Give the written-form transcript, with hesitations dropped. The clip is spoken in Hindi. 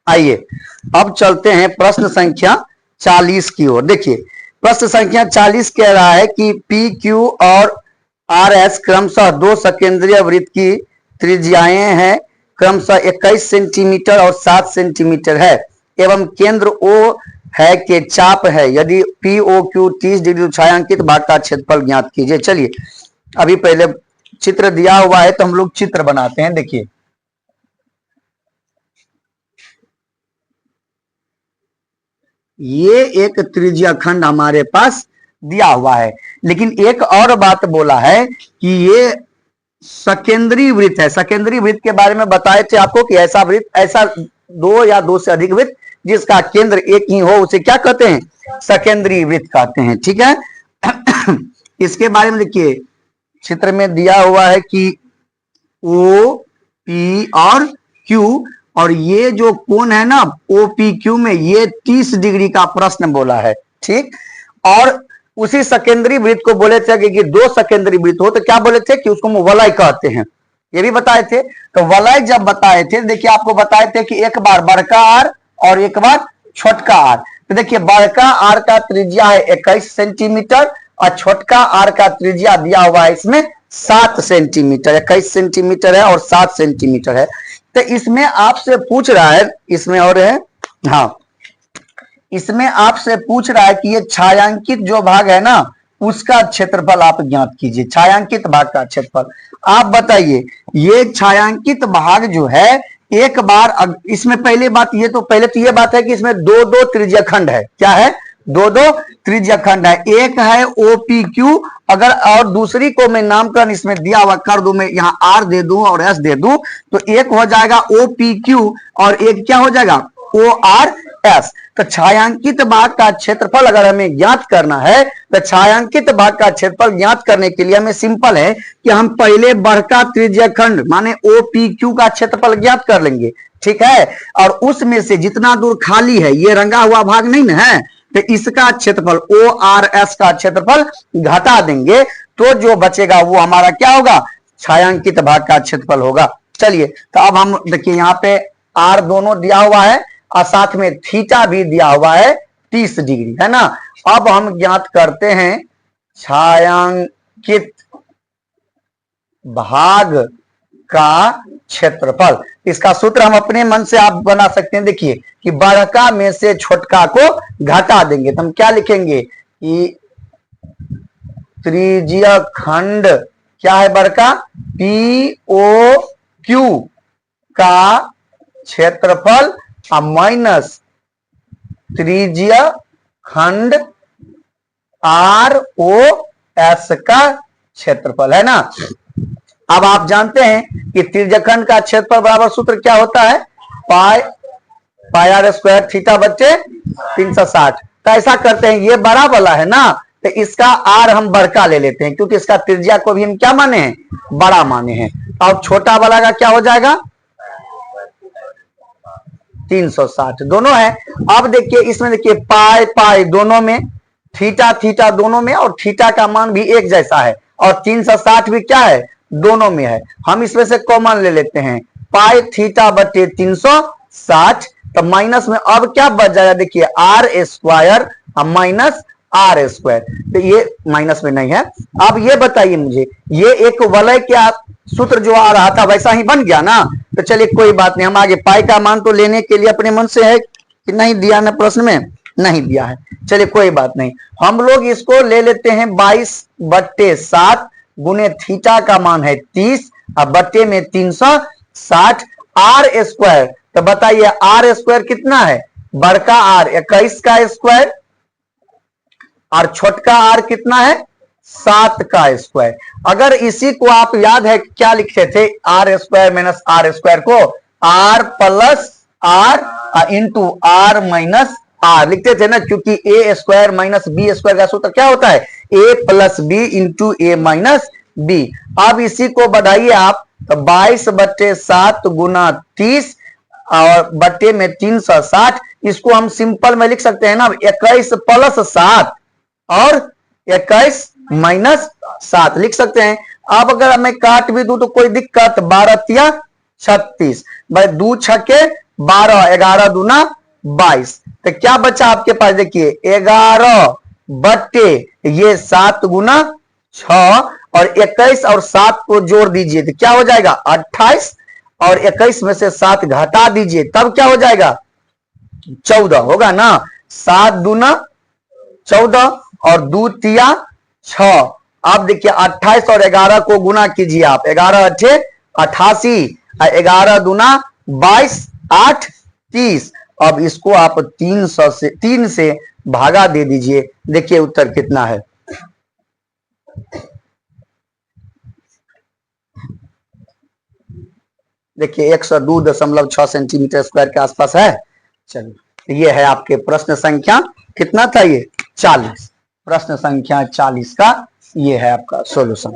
आइए अब चलते हैं प्रश्न संख्या 40 की ओर। देखिए प्रश्न संख्या 40 कह रहा है कि पी क्यू और आर एस क्रमशः दो सकेंद्रीय वृत्त की त्रिज्याएं हैं, क्रमशः 21 सेंटीमीटर और 7 सेंटीमीटर है, एवं केंद्र ओ है के चाप है। यदि पी ओ क्यू 30 डिग्री छायांकित भाग का क्षेत्रफल ज्ञात कीजिए। चलिए अभी पहले चित्र दिया हुआ है तो हम लोग चित्र बनाते हैं। देखिए ये एक त्रिज्या खंड हमारे पास दिया हुआ है, लेकिन एक और बात बोला है कि ये सकेंद्रीय वृत्त है। सकेंद्रीय वृत्त के बारे में बताए थे आपको कि ऐसा वृत्त, ऐसा दो या दो से अधिक वृत्त जिसका केंद्र एक ही हो उसे क्या कहते हैं? सकेंद्रीय वृत्त कहते हैं। ठीक है इसके बारे में देखिए चित्र में दिया हुआ है कि ओ पी और क्यू, और ये जो कोण है ना ओ पी क्यू में, ये 30 डिग्री का प्रश्न बोला है। ठीक, और उसी सकेंद्रीय वृत्त को बोले थे कि दो सकेंद्रीय वृत्त हो तो क्या बोले थे कि उसको हम वलय कहते हैं, ये भी बताए थे। तो वलय जब बताए थे, देखिए आपको बताए थे कि एक बार बड़का आर और एक बार छोटका आर। तो देखिए बड़का आर का त्रिज्या है 21 सेंटीमीटर और छोटका आर का त्रिज्या दिया हुआ है इसमें 7 सेंटीमीटर। 21 सेंटीमीटर है और 7 सेंटीमीटर है। तो इसमें आपसे पूछ रहा है, इसमें और है, हाँ इसमें आपसे पूछ रहा है कि ये छायांकित जो भाग है ना उसका क्षेत्रफल आप ज्ञात कीजिए। छायांकित भाग का क्षेत्रफल आप बताइए। ये छायांकित भाग जो है एक बार, इसमें पहले बात ये तो पहले तो ये बात है कि इसमें दो दो त्रिज्या खंड है। क्या है? दो दो त्रिज्या खंड है। एक है ओ पी क्यू, अगर और दूसरी को मैं नामकरण इसमें दिया हुआ कर दूं, मैं यहाँ आर दे दूं और एस दे दूं तो एक हो जाएगा ओ पी क्यू और एक क्या हो जाएगा? O R S. तो छायांकित भाग का क्षेत्रफल अगर हमें ज्ञात करना है तो छायांकित भाग का क्षेत्रफल ज्ञात करने के लिए हमें सिंपल है कि हम पहले बड़का त्रिज्या खंड माने ओ पी क्यू का क्षेत्रफल ज्ञात कर लेंगे। ठीक है, और उसमें से जितना दूर खाली है, ये रंगा हुआ भाग नहीं ना है, तो इसका क्षेत्रफल ओ आर एस का क्षेत्रफल घटा देंगे तो जो बचेगा वो हमारा क्या होगा? छायांकित भाग का क्षेत्रफल होगा। चलिए तो अब हम देखिए यहाँ पे आर दोनों दिया हुआ है और साथ में थीटा भी दिया हुआ है 30 डिग्री, है ना। अब हम ज्ञात करते हैं छायांकित भाग का क्षेत्रफल। इसका सूत्र हम अपने मन से आप बना सकते हैं। देखिए कि बड़का में से छोटका को घटा देंगे तो हम क्या लिखेंगे कि त्रिज्या खंड क्या है? बड़का पी ओ क्यू का क्षेत्रफल माइनस त्रिज्या खंड आर ओ एस का क्षेत्रफल, है ना। अब आप जानते हैं कि त्रिज्याखंड का क्षेत्रफल बराबर सूत्र क्या होता है? पाई आर स्क्वायर थीटा बच्चे 360। तो ऐसा करते हैं, ये बड़ा वाला है ना तो इसका आर हम बड़का ले लेते हैं क्योंकि इसका त्रिज्या को भी हम क्या माने हैं? बड़ा माने हैं। और छोटा वाला का क्या हो जाएगा? 360 दोनों है। अब देखिए इसमें देखिए पाई पाई दोनों में, थीटा थीटा दोनों में, और थीटा का मान भी एक जैसा है, और 360 भी क्या है? दोनों में है। हम इसमें से कॉमन ले लेते हैं, पाई थीटा बटे 360, तो माइनस में अब क्या बच जाएगा? देखिए r square minus are square, तो ये माइनस में नहीं है। अब ये बताइए मुझे, ये एक वलय क्या सूत्र जो आ रहा था वैसा ही बन गया ना। तो चलिए कोई बात नहीं, हम आगे पाई का मान तो लेने के लिए अपने मन से है कि नहीं दिया ना, प्रश्न में नहीं दिया है। चलिए कोई बात नहीं, हम लोग इसको ले लेते हैं 22/7 गुने थीटा का मान है 30 और बट्टे में 360 आर स्क्वायर। तो बताइए आर स्क्वायर कितना है? बड़का आर 21 का स्क्वायर और छोटका आर कितना है? 7 का स्क्वायर। अगर इसी को आप याद है क्या लिखते थे? R square minus are square को R plus R into R minus R लिखते थे ना, क्योंकि A square minus B square का सूत्र क्या होता है? A plus B into A minus B. अब इसी को बढ़ाइए आप, तो 22/7 गुना 30 और बट्टे में 360, इसको हम सिंपल में लिख सकते हैं ना 21 प्लस 7 और 21 माइनस 7 लिख सकते हैं। अब अगर मैं काट भी दूं तो कोई दिक्कत? 12 तिया 36, भाई 2 छक्के 12, 11 दूना 22। तो क्या बचा आपके पास, देखिए 11 बट्टे ये 7 गुना 6 और 21 और 7 को जोड़ दीजिए तो क्या हो जाएगा 28 और 21 में से 7 घटा दीजिए तब क्या हो जाएगा 14 होगा ना। 7 दूना 14 और 2 तिया 6। अब देखिए 28 और 11 को गुना कीजिए आप, 11 अठे 88, 11 दूना 22, 8 30। अब इसको आप 3 से भागा दे दीजिए, देखिए उत्तर कितना है। देखिए 102.6 सेंटीमीटर स्क्वायर के आसपास है। चलिए ये है आपके प्रश्न संख्या कितना था, ये 40। प्रश्न संख्या 40 का ये है आपका सॉल्यूशन।